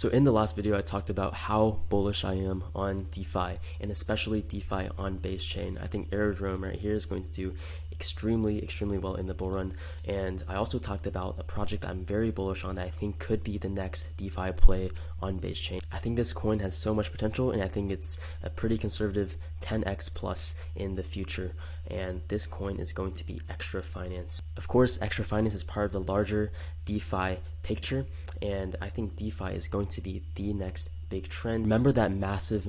So in the last video, I talked about how bullish I am on DeFi, and especially DeFi on base chain. I think Aerodrome right here is going to do extremely well in the bull run. And I also talked about a project I'm very bullish on that I think could be the next DeFi play on base chain. I think this coin has so much potential, and I think it's a pretty conservative 10x plus in the future. And this coin is going to be Extra Finance. Of course, Extra Finance is part of the larger DeFi picture, and I think DeFi is going to be the next big trend. Remember that massive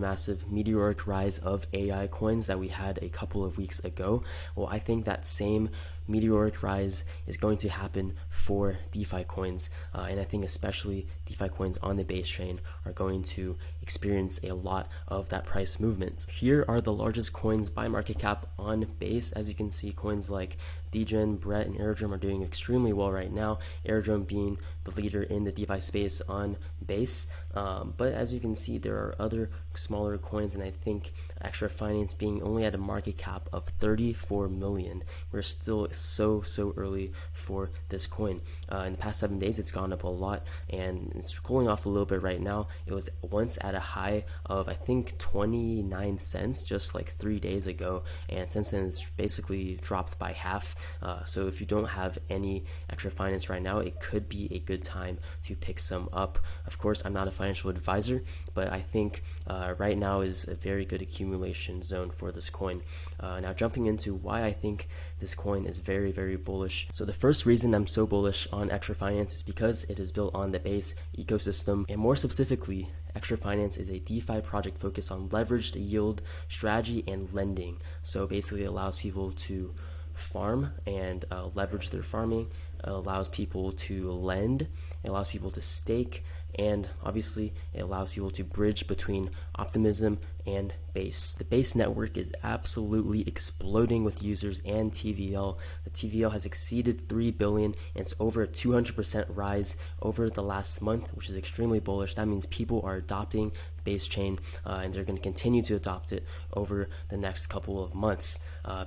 meteoric rise of AI coins that we had a couple of weeks ago? Well, I think that same meteoric rise is going to happen for DeFi coins, and I think especially DeFi coins on the base chain are going to experience a lot of that price movement. Here are the largest coins by market cap on base. As you can see, coins like Degen, Brett, and Aerodrome are doing extremely well right now. Aerodrome being the leader in the DeFi space on base, but as you can see, there are other smaller coins, and I think Extra Finance being only at a market cap of 34 million, we're still so early for this coin. In the past 7 days, it's gone up a lot, and it's cooling off a little bit right now. It was once at a high of I think 29 cents just like 3 days ago, and since then it's basically dropped by half. So if you don't have any Extra Finance right now, it could be a good time to pick some up. Of course, I'm not a financial advisor, but I think right now is a very good accumulation zone for this coin. Now jumping into why I think this coin is very bullish. So the first reason I'm so bullish on Extra Finance is because it is built on the base ecosystem, and more specifically, Extra Finance is a DeFi project focused on leveraged yield strategy and lending. So basically it allows people to farm and leverage their farming. It allows people to lend, it allows people to stake, and obviously it allows people to bridge between optimism and base. The base network is absolutely exploding with users and TVL. The TVL has exceeded 3 billion, and it's over a 200% rise over the last month, which is extremely bullish. That means people are adopting base chain, and they're going to continue to adopt it over the next couple of months.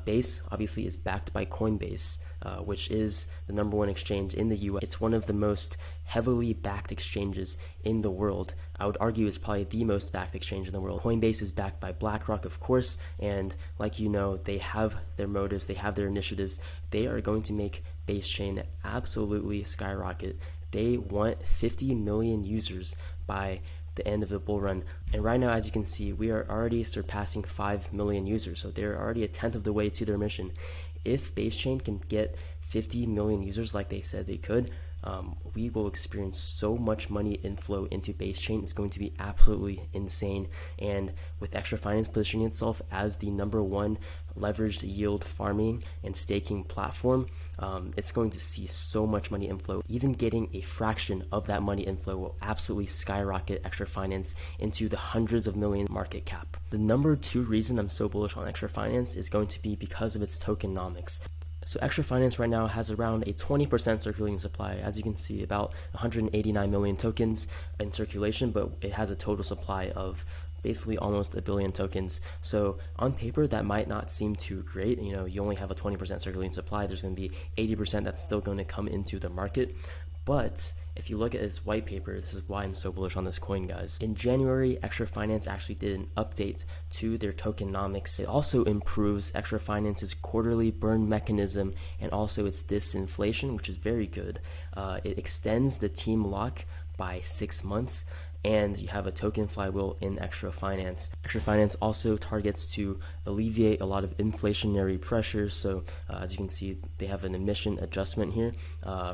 Base obviously is backed by Coinbase, which is the #1 exchange in the US. It's one of the most heavily backed exchanges in the world. I would argue it's probably the most backed exchange in the world. Coinbase is backed by BlackRock, of course, and like you know, they have their motives, they have their initiatives. They are going to make base chain absolutely skyrocket. They want 50 million users by the end of the bull run, and right now, as you can see, we are already surpassing 5 million users, so they're already a tenth of the way to their mission. If base chain can get 50 million users like they said they could, we will experience so much money inflow into base chain. It's going to be absolutely insane. And with Extra Finance positioning itself as the #1 leveraged yield farming and staking platform, it's going to see so much money inflow. Even getting a fraction of that money inflow will absolutely skyrocket Extra Finance into the hundreds of million market cap. The #2 reason I'm so bullish on Extra Finance is going to be because of its tokenomics. So Extra Finance right now has around a 20% circulating supply. As you can see, about 189 million tokens in circulation, but it has a total supply of basically almost a billion tokens. So on paper, that might not seem too great. You know, you only have a 20% circulating supply. There's going to be 80% that's still going to come into the market. But if you look at its white paper, this is why I'm so bullish on this coin, guys. In January, Extra Finance actually did an update to their tokenomics. It also improves Extra Finance's quarterly burn mechanism and also its disinflation, which is very good. It extends the team lock by 6 months, and you have a token flywheel in Extra Finance. Extra Finance also targets to alleviate a lot of inflationary pressures. So as you can see, they have an emission adjustment here,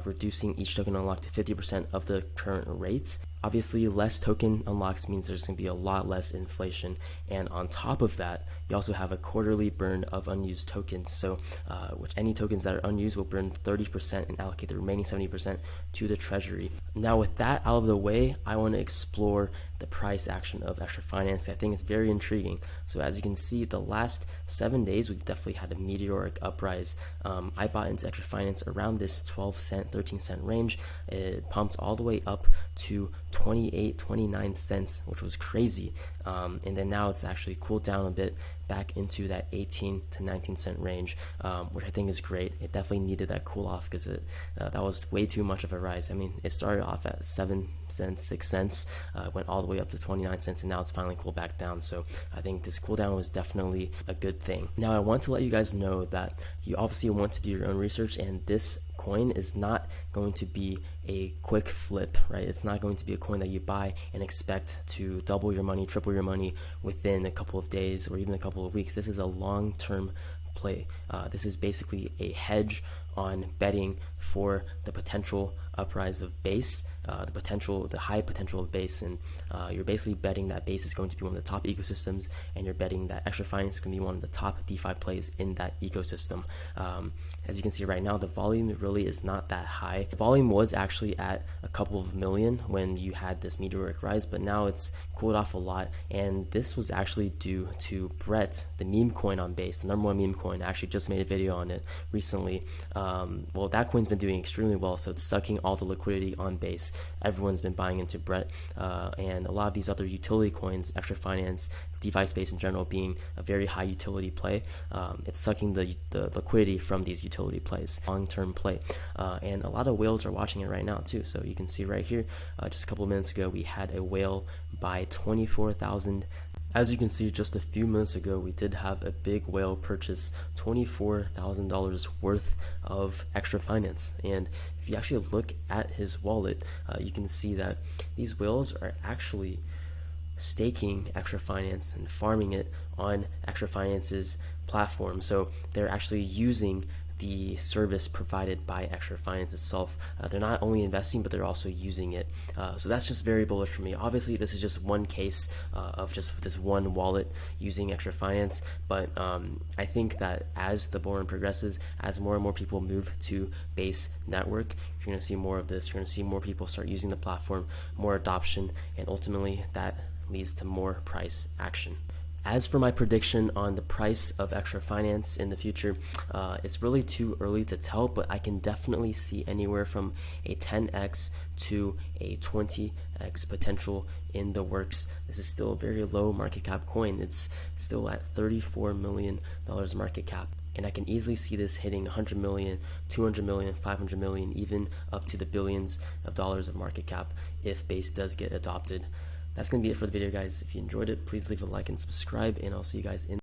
reducing each token unlock to 50% of the current rates. Obviously, less token unlocks means there's going to be a lot less inflation. And on top of that, you also have a quarterly burn of unused tokens. So which any tokens that are unused will burn 30% and allocate the remaining 70% to the treasury. Now with that out of the way, I want to explore the price action of Extra Finance. I think it's very intriguing. So as you can see, the last 7 days, we've definitely had a meteoric uprise. I bought into Extra Finance around this 12 cent, 13 cent range. It pumped all the way up to 28, 29 cents, which was crazy. And then now it's actually cooled down a bit back into that 18 to 19 cent range, which I think is great. It definitely needed that cool off because that was way too much of a rise. I mean, it started off at 7 cents, 6 cents, went all the way up to 29 cents, and now it's finally cooled back down. So I think this cool down was definitely a good thing. Now I want to let you guys know that you obviously want to do your own research, and this coin is not going to be a quick flip, right? It's not going to be a coin that you buy and expect to double your money, triple your money within a couple of days or even a couple of weeks. This is a long-term play. This is basically a hedge on betting for the potential uprise of base, the high potential of base, and you're basically betting that base is going to be one of the top ecosystems, and you're betting that Extra Finance is going to be one of the top DeFi plays in that ecosystem. As you can see right now, the volume really is not that high. The volume was actually at a couple of million when you had this meteoric rise, but now it's cooled off a lot, and this was actually due to Brett, the meme coin on base, the number one meme coin. I actually just made a video on it recently. Well, that coin's been doing extremely well, so it's sucking all the liquidity on base. Everyone's been buying into Brett, and a lot of these other utility coins, Extra Finance, DeFi space in general being a very high utility play, it's sucking the liquidity from these utility plays, long-term play, and a lot of whales are watching it right now too. So you can see right here, just a couple of minutes ago, we had a whale buy 24,000. As you can see, just a few minutes ago, we did have a big whale purchase $24,000 worth of Extra Finance. And if you actually look at his wallet, you can see that these whales are actually staking Extra Finance and farming it on Extra Finance's platform. So they're actually using the service provided by Extra Finance itself. They're not only investing, but they're also using it. So that's just very bullish for me. Obviously, this is just one case of just this one wallet using Extra Finance, but I think that as the bull run progresses, as more and more people move to Base Network, you're going to see more of this. You're going to see more people start using the platform, more adoption, and ultimately that leads to more price action. As for my prediction on the price of Extra Finance in the future, it's really too early to tell, but I can definitely see anywhere from a 10x to a 20x potential in the works. This is still a very low market cap coin. It's still at $34 million market cap. And I can easily see this hitting 100 million, 200 million, 500 million, even up to the billions of dollars of market cap if Base does get adopted. That's going to be it for the video, guys. If you enjoyed it, please leave a like and subscribe, and I'll see you guys in